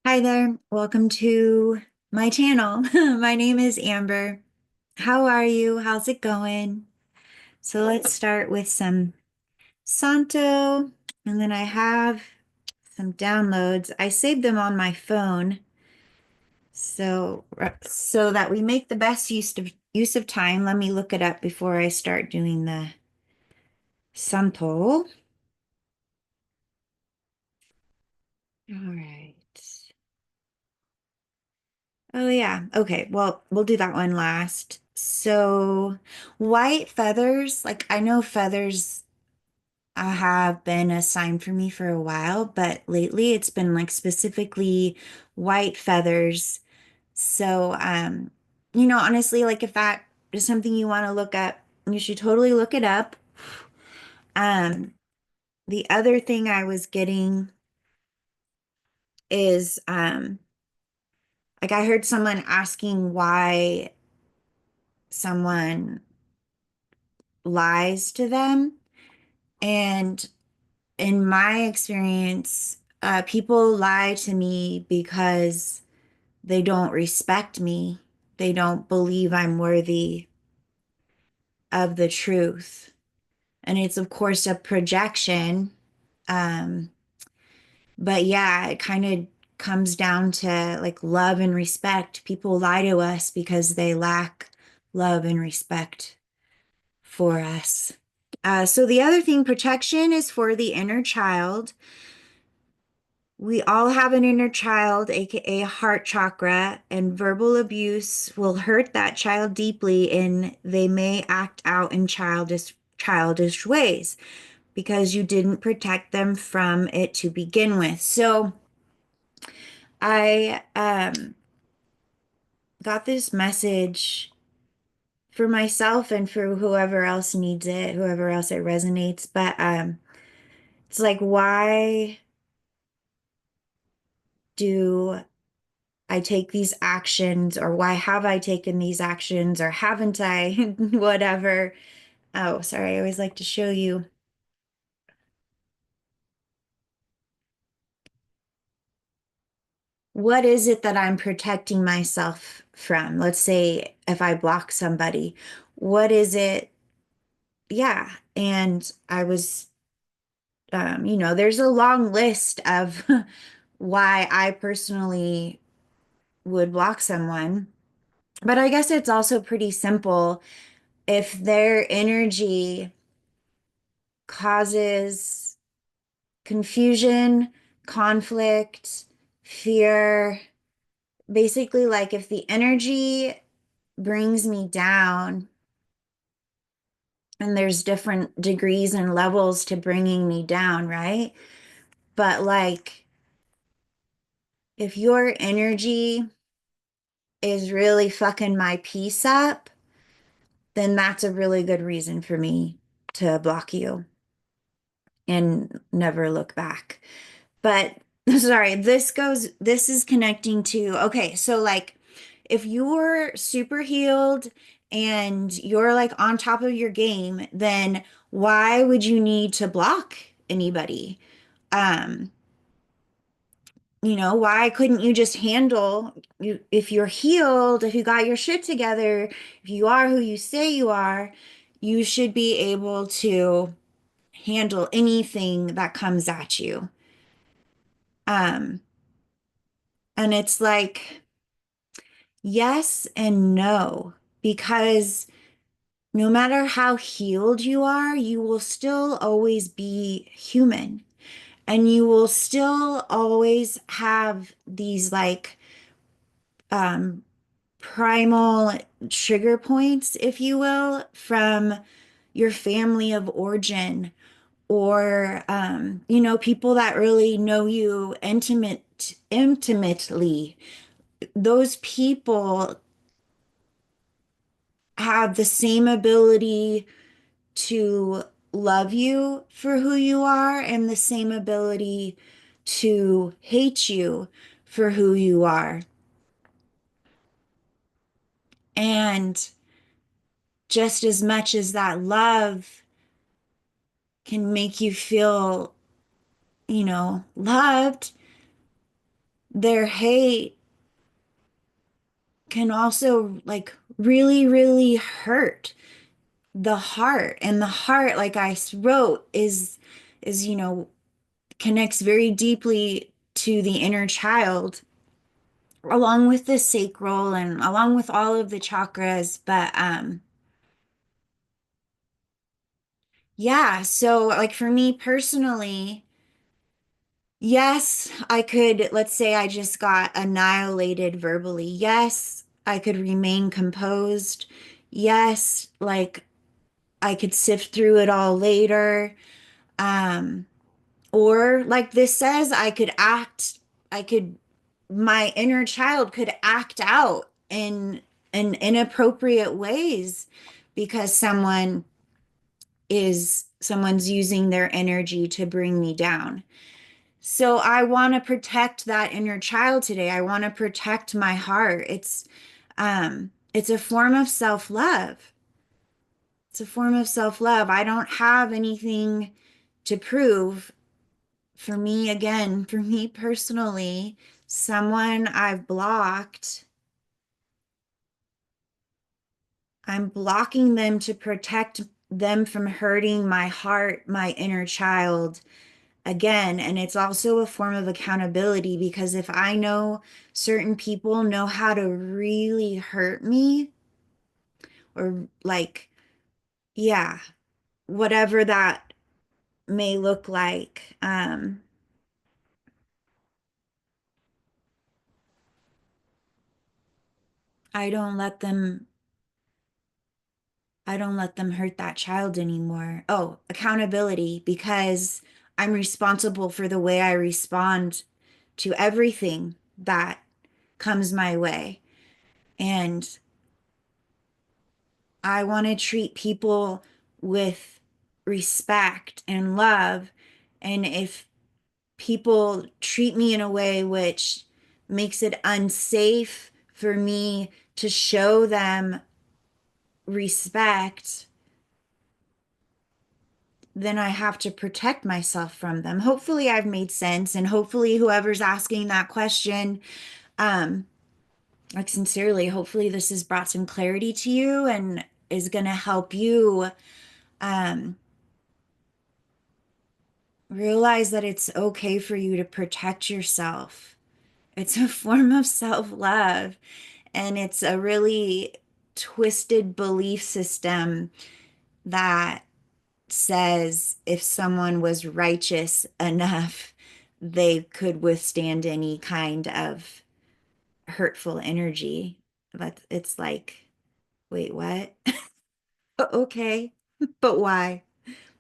Hi there, welcome to my channel. My name is Amber. How are you? How's it going? So let's start with some Santo, and then I have some downloads. I saved them on my phone so that we make the best use of time. Let me look it up before I start doing the Santo. All right. Oh yeah. Okay. Well, we'll do that one last. So, white feathers, like I know feathers have been a sign for me for a while, but lately it's been like specifically white feathers. So, honestly, like if that is something you want to look up, you should totally look it up. Um, the other thing I was getting is like I heard someone asking why someone lies to them. And in my experience, people lie to me because they don't respect me. They don't believe I'm worthy of the truth. And it's, of course, a projection. Um, but yeah, it kind of comes down to like love and respect. People lie to us because they lack love and respect for us. So the other thing, protection is for the inner child. We all have an inner child, aka heart chakra, and verbal abuse will hurt that child deeply and they may act out in childish ways because you didn't protect them from it to begin with. So I got this message for myself and for whoever else needs it, whoever else it resonates. But it's like, why do I take these actions, or why have I taken these actions, or haven't I? Whatever. Oh, sorry. I always like to show you what is it that I'm protecting myself from. Let's say if I block somebody, what is it? Yeah. And I was, there's a long list of why I personally would block someone. But I guess it's also pretty simple. If their energy causes confusion, conflict, fear. Basically, like if the energy brings me down, and there's different degrees and levels to bringing me down, right? But like if your energy is really fucking my peace up, then that's a really good reason for me to block you and never look back. But sorry, this is connecting to, okay, so like if you're super healed and you're like on top of your game, then why would you need to block anybody? Um, why couldn't you just handle you if you're healed, if you got your shit together, if you are who you say you are, you should be able to handle anything that comes at you. Um, and it's like, yes and no, because no matter how healed you are, you will still always be human. And you will still always have these like um, primal trigger points, if you will, from your family of origin or people that really know you intimately. Those people have the same ability to love you for who you are and the same ability to hate you for who you are. And just as much as that love can make you feel, loved, their hate can also like really, really hurt the heart. And the heart, like I wrote, is, connects very deeply to the inner child, along with the sacral and along with all of the chakras. But yeah, so like for me personally, yes, I could, let's say I just got annihilated verbally. Yes, I could remain composed. Yes, like I could sift through it all later. Um, or like this says, I could, my inner child could act out in inappropriate ways because someone's using their energy to bring me down. So I want to protect that inner child today. I want to protect my heart. It's a form of self-love. It's a form of self-love. I don't have anything to prove. For me, again, for me personally, someone I've blocked, I'm blocking them to protect them from hurting my heart, my inner child again. And it's also a form of accountability because if I know certain people know how to really hurt me, or like, yeah, whatever that may look like, I don't let them I don't let them hurt that child anymore. Oh, accountability, because I'm responsible for the way I respond to everything that comes my way. And I want to treat people with respect and love. And if people treat me in a way which makes it unsafe for me to show them respect, then I have to protect myself from them. Hopefully, I've made sense, and hopefully, whoever's asking that question, um, like sincerely, hopefully, this has brought some clarity to you and is going to help you um, realize that it's okay for you to protect yourself. It's a form of self-love, and it's a really twisted belief system that says if someone was righteous enough, they could withstand any kind of hurtful energy. But it's like, wait, what? Okay, but why?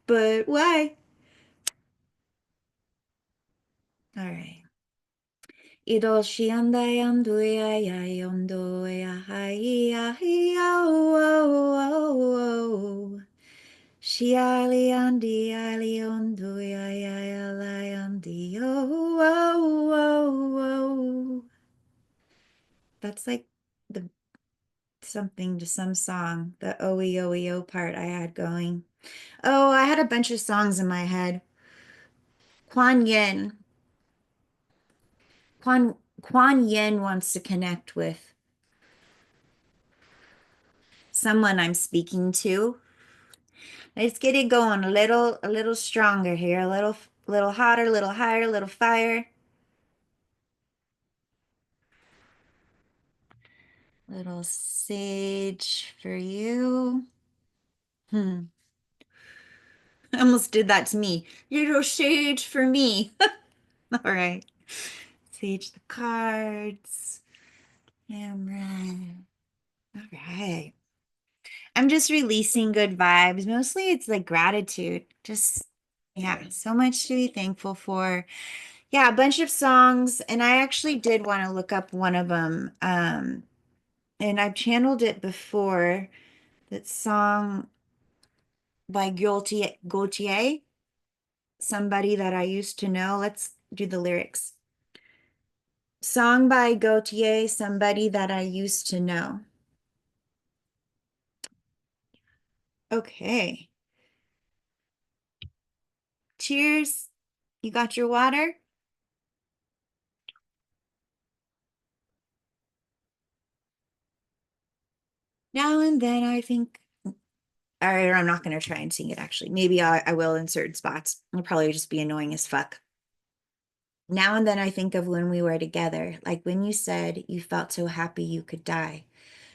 But why? All right. Idoshi andai anduia ya yondo ya hai ya hi o. Shiali andi ali ondo ya la andi o. That's like the something to some song, the OE part I had going. Oh, I had a bunch of songs in my head. Kuan Yin. Kuan Yin wants to connect with someone I'm speaking to. Let's get it going a little stronger here, little hotter, a little higher, a little fire. Little sage for you. Hmm. I almost did that to me. Little sage for me. All right. Sage the cards. Camera. All right. I'm just releasing good vibes. Mostly it's like gratitude. Just, yeah, so much to be thankful for. Yeah, a bunch of songs. And I actually did want to look up one of them. And I've channeled it before. That song by Gaultier, somebody that I used to know. Let's do the lyrics. Song by Gaultier, somebody that I used to know. Okay. Cheers. You got your water? Now and then I think, I'm not going to try and sing it actually. Maybe I will in certain spots. It'll probably just be annoying as fuck. Now and then I think of when we were together, like when you said you felt so happy you could die.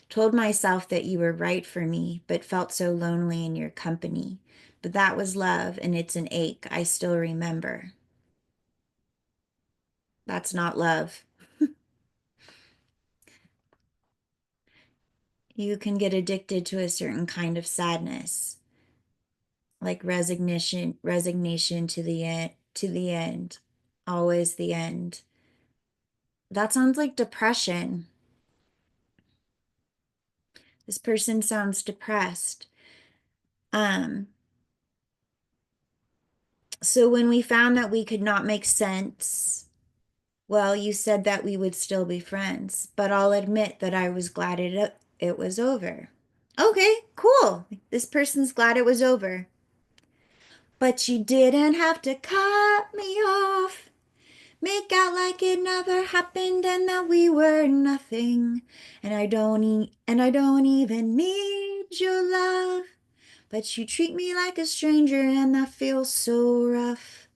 Told myself that you were right for me, but felt so lonely in your company. But that was love, and it's an ache I still remember. That's not love. You can get addicted to a certain kind of sadness, like resignation to the end, always the end. That sounds like depression. This person sounds depressed. Um, so when we found that we could not make sense, well, you said that we would still be friends, but I'll admit that I was glad it was over. Okay, cool. This person's glad it was over. But you didn't have to cut me off. Make out like it never happened and that we were nothing. And I don't even need your love. But you treat me like a stranger and that feels so rough.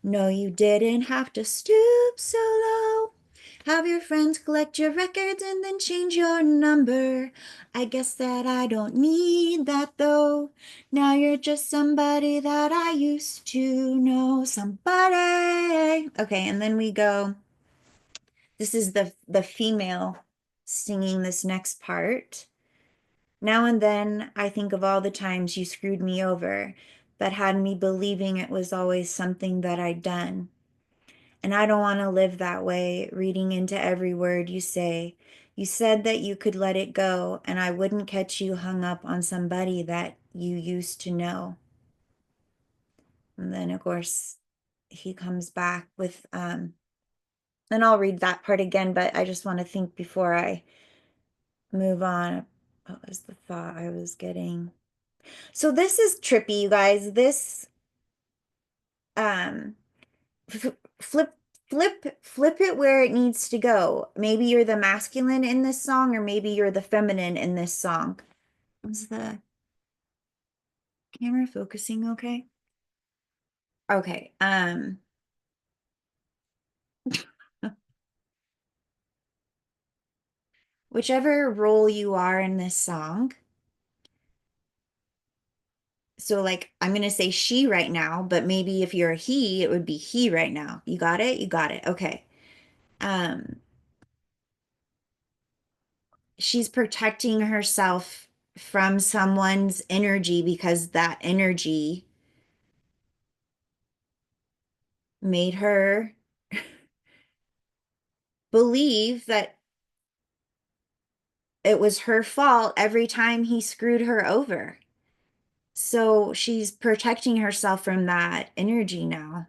No, you didn't have to stoop so low. Have your friends collect your records and then change your number. I guess that I don't need that though. Now you're just somebody that I used to know. Somebody. Okay, and then we go. This is the female singing this next part. Now and then I think of all the times you screwed me over, that had me believing it was always something that I'd done. And I don't want to live that way, reading into every word you say. You said that you could let it go, and I wouldn't catch you hung up on somebody that you used to know. And then, of course, he comes back with, and I'll read that part again, but I just want to think before I move on. What was the thought I was getting? So this is trippy, you guys. This, um, flip flip it where it needs to go. Maybe you're the masculine in this song or maybe you're the feminine in this song. Is the camera focusing okay? Okay. Whichever role you are in this song. So like I'm going to say she right now, but maybe if you're a he, it would be he right now. You got it? You got it. Okay. Um she's protecting herself from someone's energy because that energy made her believe that it was her fault every time he screwed her over. So she's protecting herself from that energy now.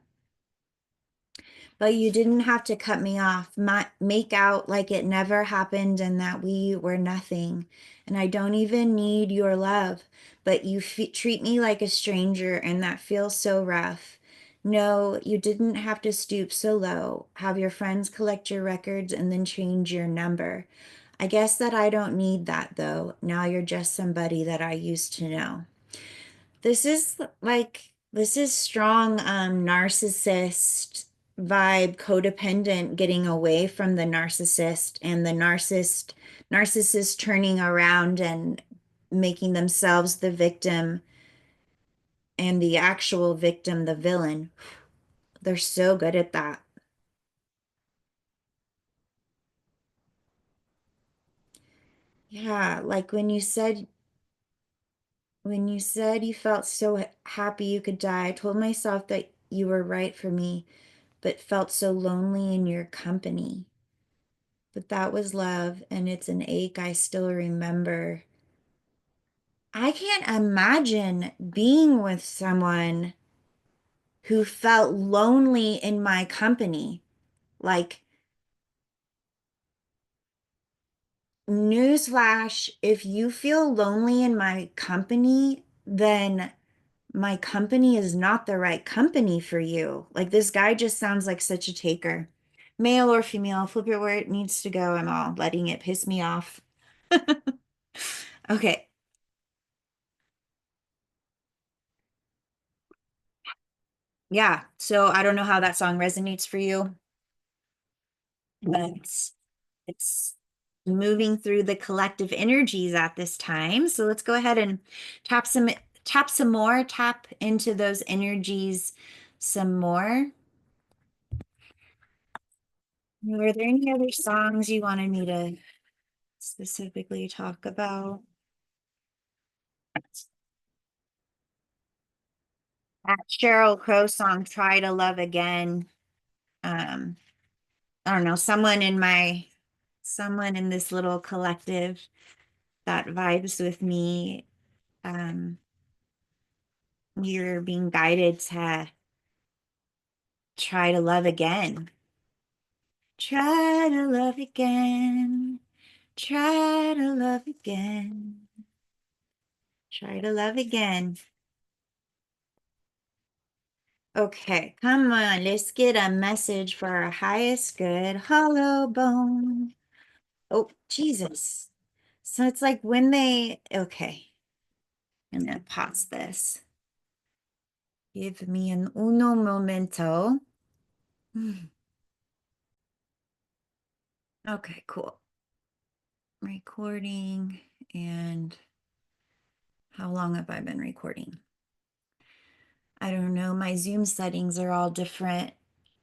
But you didn't have to cut me off, make out like it never happened and that we were nothing. And I don't even need your love, but you treat me like a stranger, and that feels so rough. No, you didn't have to stoop so low, have your friends collect your records and then change your number. I guess that I don't need that though. Now you're just somebody that I used to know. This is strong narcissist vibe, codependent, getting away from the narcissist, and the narcissist turning around and making themselves the victim and the actual victim the villain. They're so good at that. Yeah, like when you said you felt so happy you could die, I told myself that you were right for me, but felt so lonely in your company. But that was love, and it's an ache I still remember. I can't imagine being with someone who felt lonely in my company. Like, newsflash, if you feel lonely in my company, then my company is not the right company for you. Like, this guy just sounds like such a taker. Male or female, flip it where it needs to go. I'm all letting it piss me off. Okay. Yeah. So I don't know how that song resonates for you, but it's moving through the collective energies at this time. So let's go ahead and tap some tap some more, tap into those energies some more. Were there any other songs you wanted me to specifically talk about? That Sheryl Crow song, Try to Love Again. Um, I don't know, someone in this little collective that vibes with me. Um, you're being guided to try to love again. Try to love again. Try to love again. Try to love again. Okay, come on, let's get a message for our highest good. Hollow bone. Oh, Jesus. So it's like when okay, I'm gonna pause this. Give me an uno momento. Okay, cool. Recording. And how long have I been recording? I don't know. My Zoom settings are all different.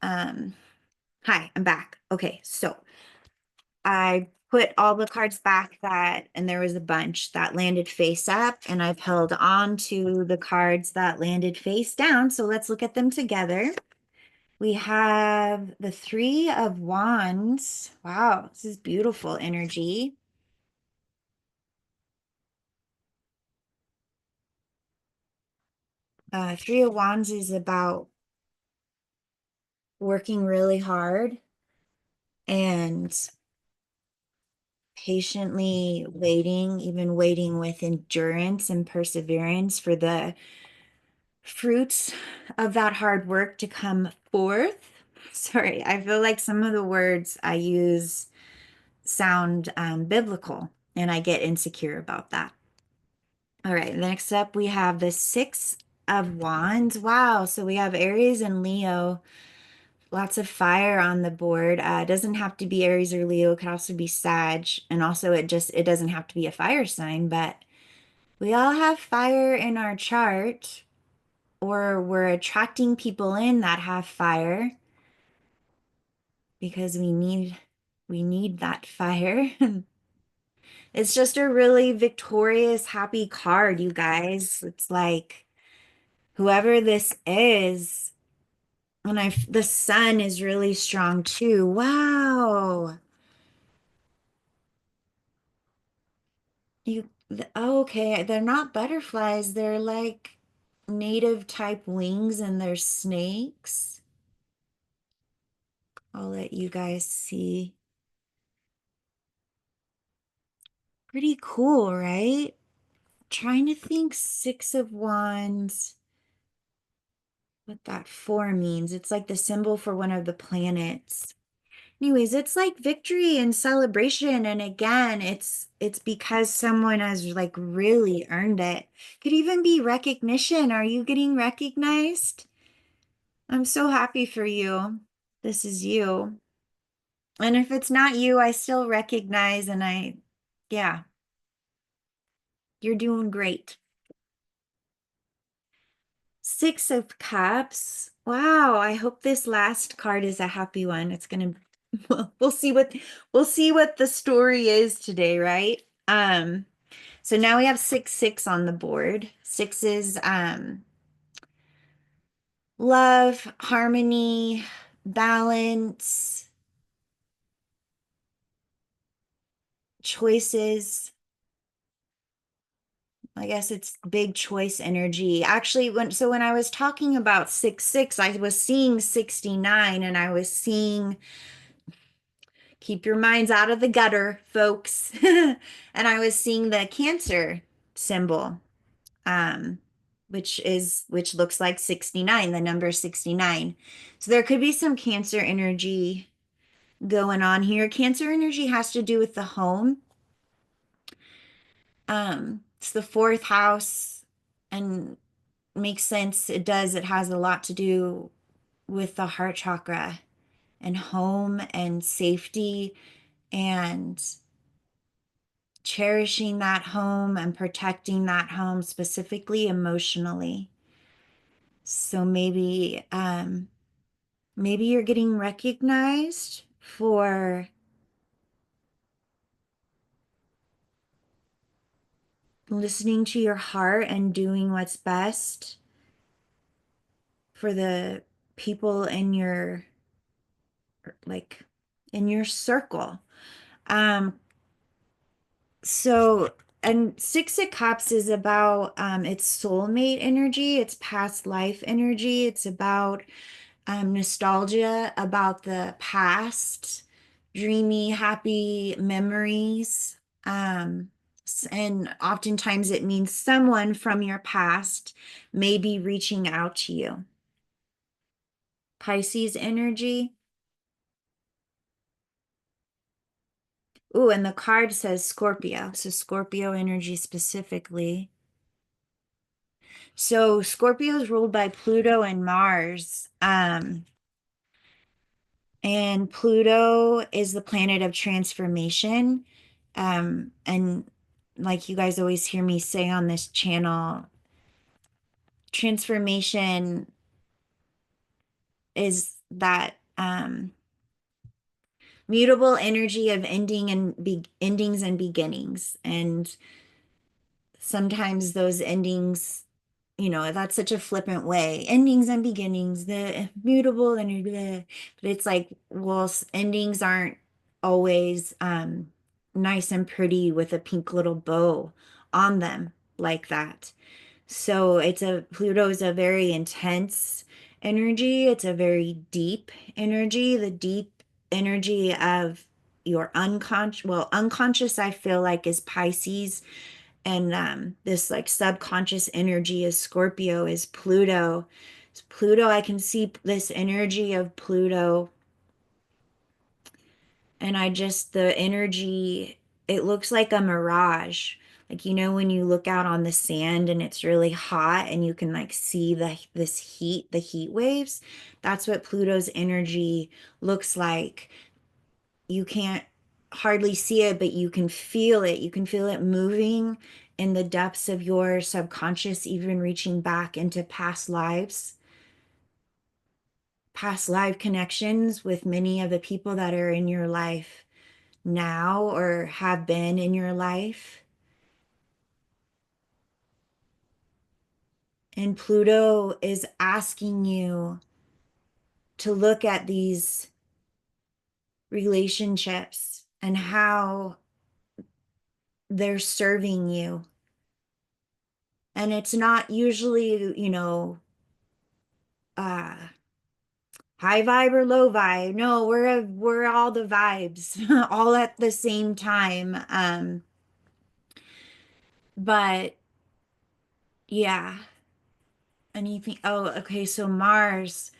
Um, Hi, I'm back. Okay, so I put all the cards back and there was a bunch that landed face up, and I've held on to the cards that landed face down. So let's look at them together. We have the Three of Wands. Wow, this is beautiful energy. Three of Wands is about working really hard and patiently waiting, even waiting with endurance and perseverance for the fruits of that hard work to come forth. Sorry, I feel like some of the words I use sound biblical, and I get insecure about that. All right, next up we have the Six of Wands. Wow, so we have Aries and Leo. Lots of fire on the board. It doesn't have to be Aries or Leo. It could also be Sag. And also it doesn't have to be a fire sign, but we all have fire in our chart, or we're attracting people in that have fire because we need that fire. It's just a really victorious, happy card, you guys. It's like whoever this is, and the sun is really strong too. Wow. Oh, okay, they're not butterflies. They're like native type wings, and they're snakes. I'll let you guys see. Pretty cool, right? Trying to think Six of Wands, what that four means. It's like the symbol for one of the planets. Anyways, it's like victory and celebration. And again, it's because someone has like really earned it. Could even be recognition. Are you getting recognized? I'm so happy for you. This is you. And if it's not you, I still recognize, and yeah, you're doing great. Six of Cups. Wow, I hope this last card is a happy one. It's gonna we'll see what the story is today, right? So now we have 6 on the board. Six is love, harmony, balance, choices. I guess it's big choice energy. Actually, when I was talking about 6, I was seeing 69, and I was seeing, keep your minds out of the gutter, folks. And I was seeing the Cancer symbol, um, which looks like 69, the number 69. So there could be some Cancer energy going on here. Cancer energy has to do with the home. It's the fourth house and makes sense. It does. It has a lot to do with the heart chakra and home and safety and cherishing that home and protecting that home specifically emotionally. So maybe you're getting recognized for listening to your heart and doing what's best for the people in your like in your circle. Um, so and Six of Cups is about it's soulmate energy, it's past life energy, it's about nostalgia about the past, dreamy, happy memories. And oftentimes it means someone from your past may be reaching out to you. Pisces energy. Ooh, and the card says Scorpio. So Scorpio energy specifically. So Scorpio is ruled by Pluto and Mars. And Pluto is the planet of transformation. And like you guys always hear me say on this channel, transformation is that mutable energy of endings and beginnings. And sometimes those endings, that's such a flippant way. Endings and beginnings, the mutable and blah. But it's like, well, endings aren't always nice and pretty with a pink little bow on them like that. So Pluto is a very intense energy. It's a very deep energy, the deep energy of your unconscious, well, unconscious, I feel like is Pisces, and this like subconscious energy is Scorpio, is Pluto. Pluto, I can see this energy of Pluto, and the energy, it looks like a mirage. Like, when you look out on the sand and it's really hot and you can like see this heat, the heat waves, that's what Pluto's energy looks like. You can't hardly see it, but you can feel it. You can feel it moving in the depths of your subconscious, even reaching back into past life connections with many of the people that are in your life now or have been in your life. And Pluto is asking you to look at these relationships and how they're serving you. And it's not usually, uh, high vibe or low vibe. No, we're all the vibes all at the same time. But yeah, anything. Oh, okay. So Mars.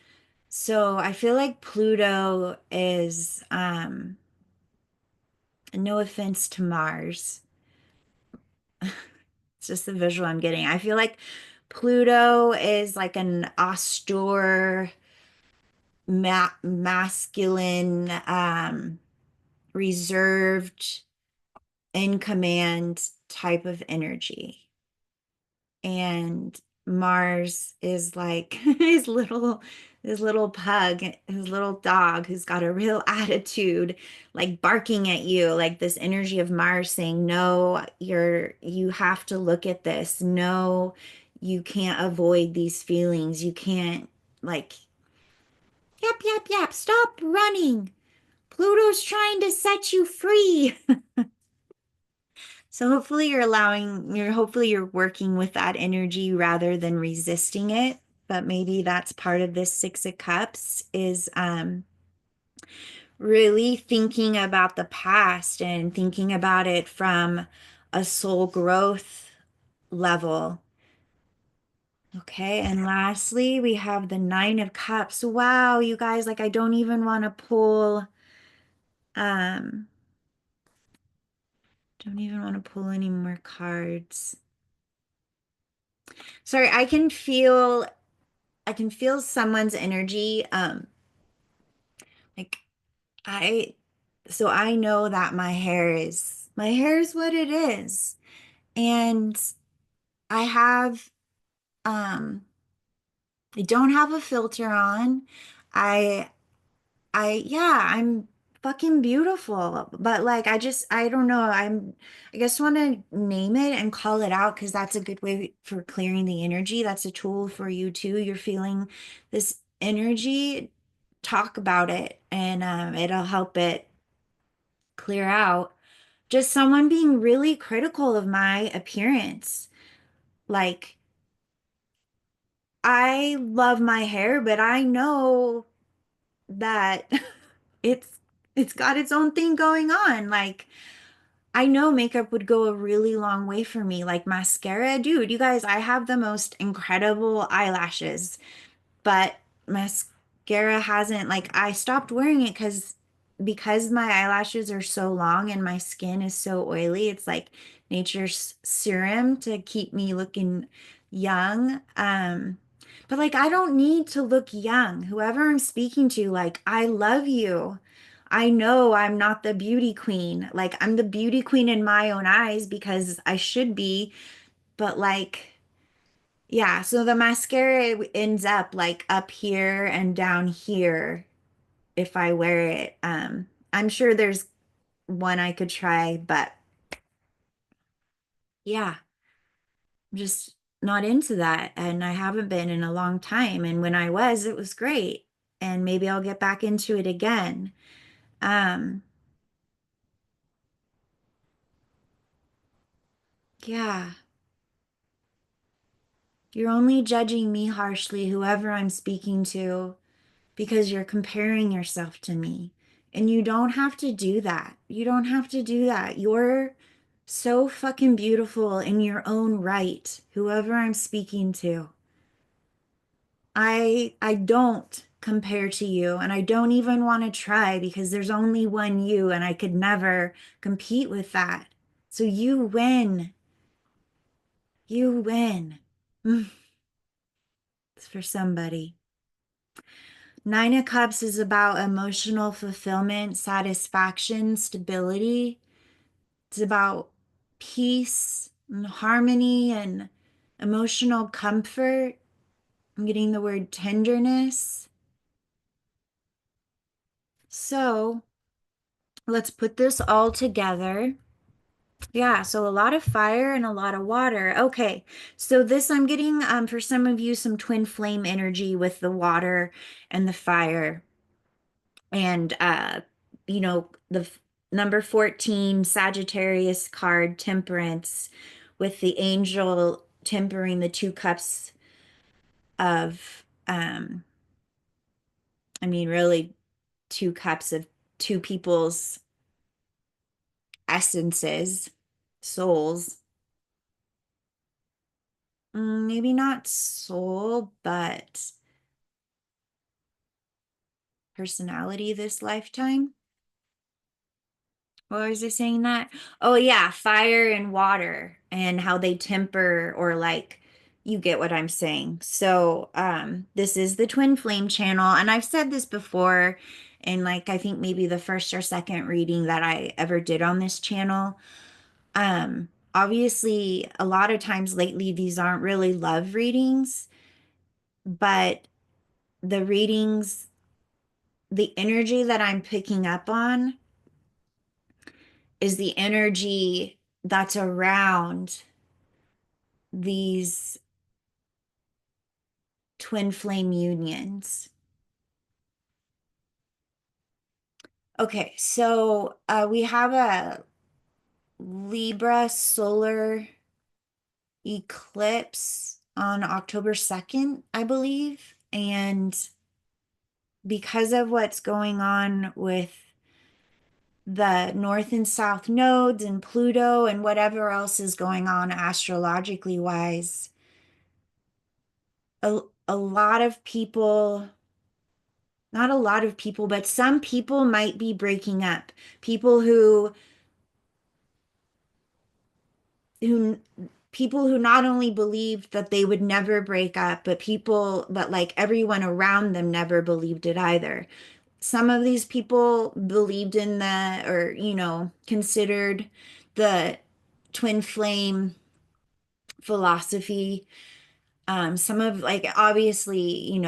So I feel like Pluto is, no offense to Mars. It's just the visual I'm getting. I feel like Pluto is like an austere, masculine, reserved, in command type of energy. And Mars is like his little pug, his little dog who's got a real attitude, like barking at you, like this energy of Mars saying, no, you have to look at this. No, you can't avoid these feelings. You can't like yap, yap, yap, stop running. Pluto's trying to set you free. So hopefully you're working with that energy rather than resisting it. But maybe that's part of this Six of Cups is really thinking about the past and thinking about it from a soul growth level. Okay, and lastly, we have the Nine of Cups. Wow, you guys, like I don't even want to pull um Don't even want to pull any more cards. Sorry, I can feel someone's energy. Like I so I know that my hair is what it is. And I have I don't have a filter on. I yeah, I'm fucking beautiful. But like I don't know. I guess want to name it and call it out because that's a good way for clearing the energy. That's a tool for you too. You're feeling this energy, talk about it and it'll help it clear out. Just someone being really critical of my appearance. Like I love my hair, but I know that it's it's got its own thing going on. Like I know makeup would go a really long way for me. Like mascara, dude, you guys, I have the most incredible eyelashes, but mascara hasn't like I stopped wearing it because my eyelashes are so long and my skin is so oily. It's like nature's serum to keep me looking young. But like I don't need to look young. Whoever I'm speaking to, like I love you. I know I'm not the beauty queen. Like I'm the beauty queen in my own eyes because I should be, but like yeah, so the mascara ends up like up here and down here if I wear it. I'm sure there's one I could try, but yeah, I'm just not into that. And I haven't been in a long time. And when I was, it was great. And maybe I'll get back into it again. Um, yeah, you're only judging me harshly, whoever I'm speaking to, because you're comparing yourself to me. And you don't have to do that. You don't have to do that. You're so fucking beautiful in your own right, whoever I'm speaking to. I don't compare to you and I don't even want to try because there's only one you and I could never compete with that. So you win. You win. It's for somebody. Nine of Cups is about emotional fulfillment, satisfaction, stability. It's about peace and harmony and emotional comfort. I'm getting the word tenderness. So let's put this all together. Yeah, so a lot of fire and a lot of water. Okay, so this I'm getting for some of you some twin flame energy with the water and the fire. And you know, number 14 Sagittarius card, Temperance, with the angel tempering the two cups of I mean really two cups of two people's essences, souls. Maybe not soul, but personality this lifetime. What was I saying that? Oh yeah, fire and water and how they temper or like you get what I'm saying. So, this is the Twin Flame channel, and I've said this before in like I think maybe the first or second reading that I ever did on this channel. Obviously, a lot of times lately these aren't really love readings, but the readings, the energy that I'm picking up on is the energy that's around these twin flame unions. Okay, so we have a Libra solar eclipse on October 2nd, I believe. And because of what's going on with the North and South nodes and Pluto and whatever else is going on astrologically wise, a lot of people, not a lot of people, but some people might be breaking up. People who who people who not only believed that they would never break up, but like everyone around them never believed it either. Some of these people believed in the, or, considered the twin flame philosophy. Some of, like, obviously,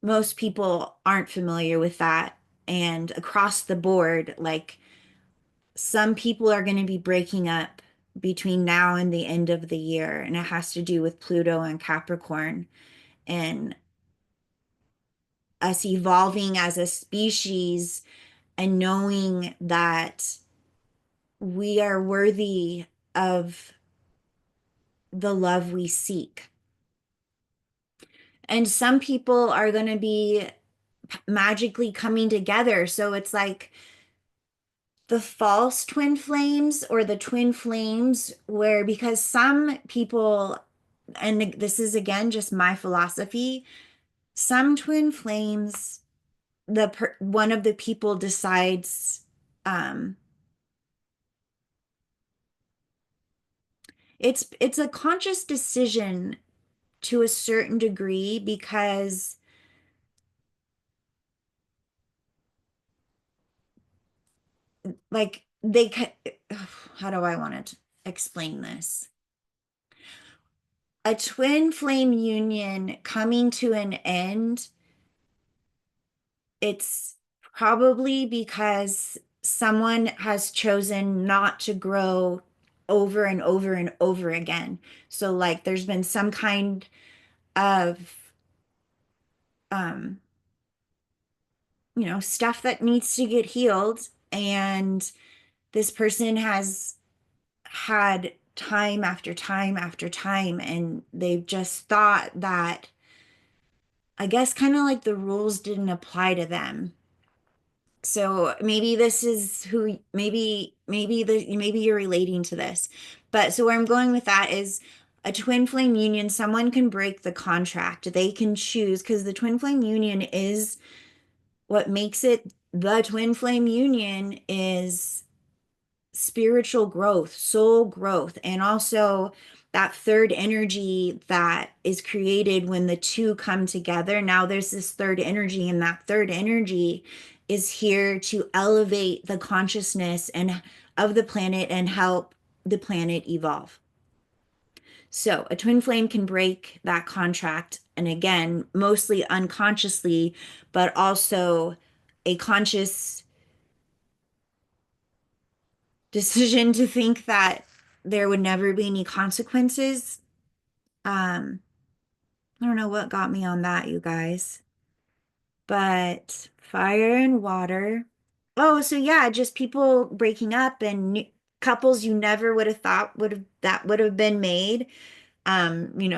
most people aren't familiar with that. And across the board, like, some people are going to be breaking up between now and the end of the year, and it has to do with Pluto and Capricorn and us evolving as a species and knowing that we are worthy of the love we seek. And some people are going to be magically coming together. So it's like the false twin flames or the twin flames, where because some people, and this is again just my philosophy, some twin flames, one of the people decides, um, it's a conscious decision to a certain degree because like how do I want to explain this? A twin flame union coming to an end, it's probably because someone has chosen not to grow over and over and over again. So like there's been some kind of um stuff that needs to get healed, and this person has had time after time after time, and they've just thought that, I guess, kind of like the rules didn't apply to them. So maybe this is who, maybe you're relating to this. But so where I'm going with that is a twin flame union, someone can break the contract. They can choose, because the twin flame union is what makes it the twin flame union is spiritual growth, soul growth, and also that third energy that is created when the two come together. Now there's this third energy, and that third energy is here to elevate the consciousness and of the planet and help the planet evolve. So a twin flame can break that contract, and again, mostly unconsciously, but also a conscious decision to think that there would never be any consequences. Um, I don't know what got me on that, you guys, but fire and water. Oh, so yeah, just people breaking up and couples you never would have thought would have been made.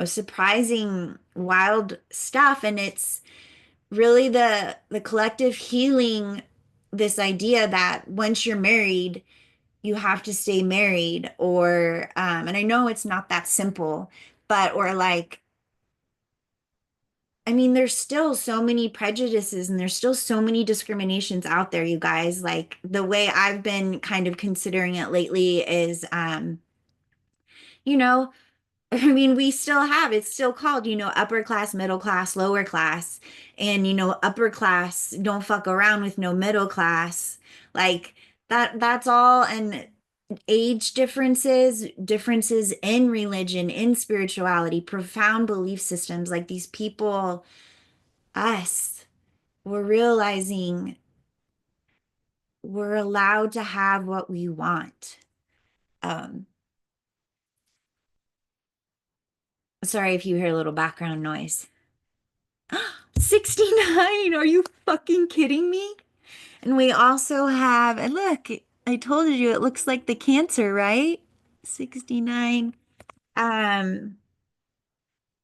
Surprising, wild stuff, and it's really the collective healing, this idea that once you're married, you have to stay married, or and I know it's not that simple, but or like, I mean, there's still so many prejudices and there's still so many discriminations out there, you guys. Like the way I've been kind of considering it lately is you know I mean, we still have, it's still called, upper class, middle class, lower class. And, upper class don't fuck around with no middle class. Like that's all. And age differences, differences in religion, in spirituality, profound belief systems. Like these people, us, we're realizing we're allowed to have what we want. Um, Sorry if you hear a little background noise. 69. Are you fucking kidding me? And we also have, and look, I told you it looks like the Cancer, right? 69. Um,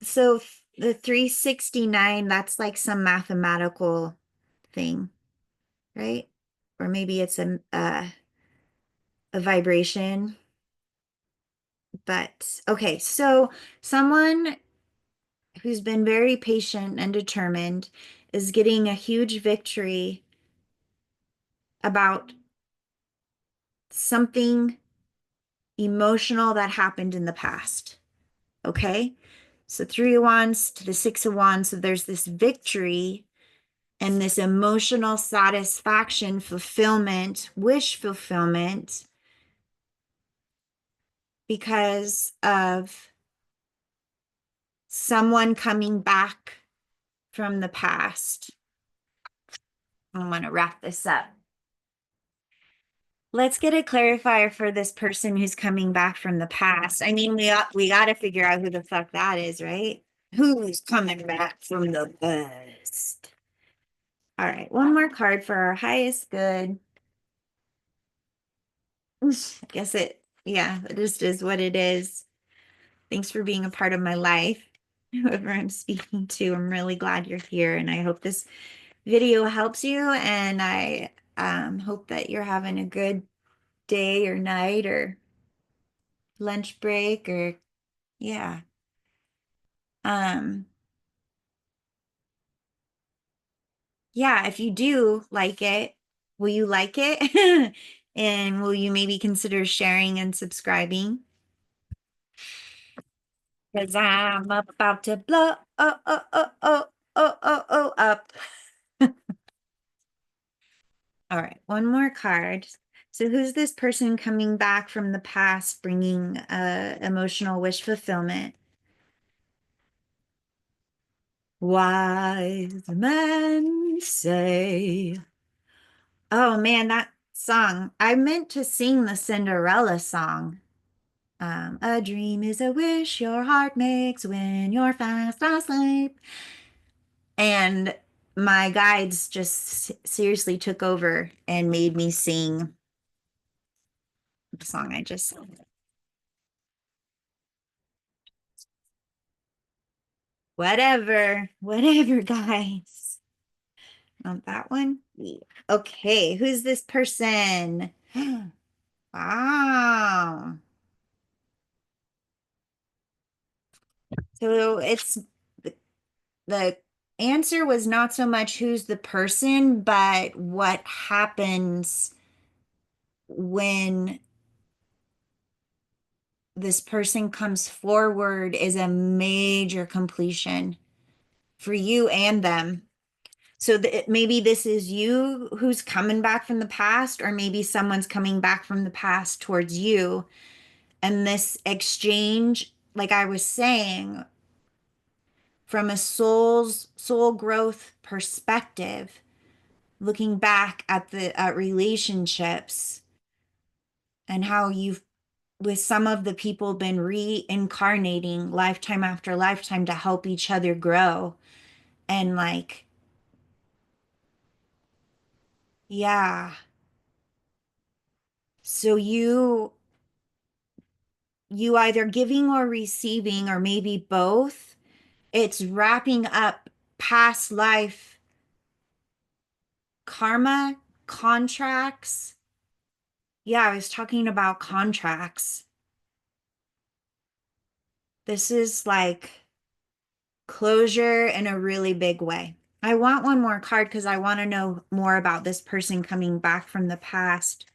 so the 369, that's like some mathematical thing, right? Or maybe it's a vibration. But okay, so someone who's been very patient and determined is getting a huge victory about something emotional that happened in the past. Okay. So Three of Wands to the Six of Wands. So there's this victory and this emotional satisfaction, fulfillment, wish fulfillment because of someone coming back from the past. I'm going to wrap this up. Let's get a clarifier for this person who's coming back from the past. I mean, we got to figure out who the fuck that is, right? Who's coming back from the past? All right, one more card for our highest good. I guess it just is what it is. Thanks for being a part of my life. Whoever I'm speaking to, I'm really glad you're here, and I hope this video helps you, and I hope that you're having a good day or night or lunch break or yeah. Um, yeah, if you do like it, will you like it? And will you maybe consider sharing and subscribing? Because I'm about to blow up. All right, one more card. So who's this person coming back from the past bringing emotional wish fulfillment? Wise men say. Oh man, that song. I meant to sing the Cinderella song. A dream is a wish your heart makes when you're fast asleep. And my guides just seriously took over and made me sing the song I just sang. Whatever, guys. Want that one? Yeah. Okay, who's this person? Wow. So the answer was not so much who's the person, but what happens when this person comes forward is a major completion for you and them. So maybe this is you who's coming back from the past, or maybe someone's coming back from the past towards you. And this exchange, like I was saying, from a soul growth perspective, looking back at the relationships and how you've with some of the people been reincarnating lifetime after lifetime to help each other grow and like yeah, so you either giving or receiving or maybe both, it's wrapping up past life karma, contracts. Yeah, I was talking about contracts. This is like closure in a really big way. I want one more card because I want to know more about this person coming back from the past,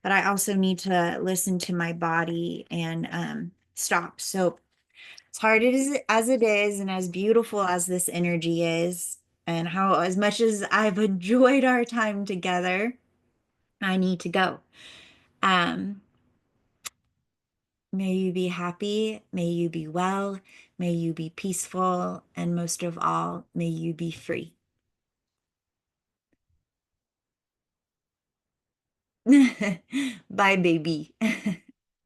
but I also need to listen to my body and stop. So as hard as it is, and as beautiful as this energy is, and how as much as I've enjoyed our time together, I need to go. Um, May you be happy, may you be well, may you be peaceful, and most of all, may you be free. Bye, baby.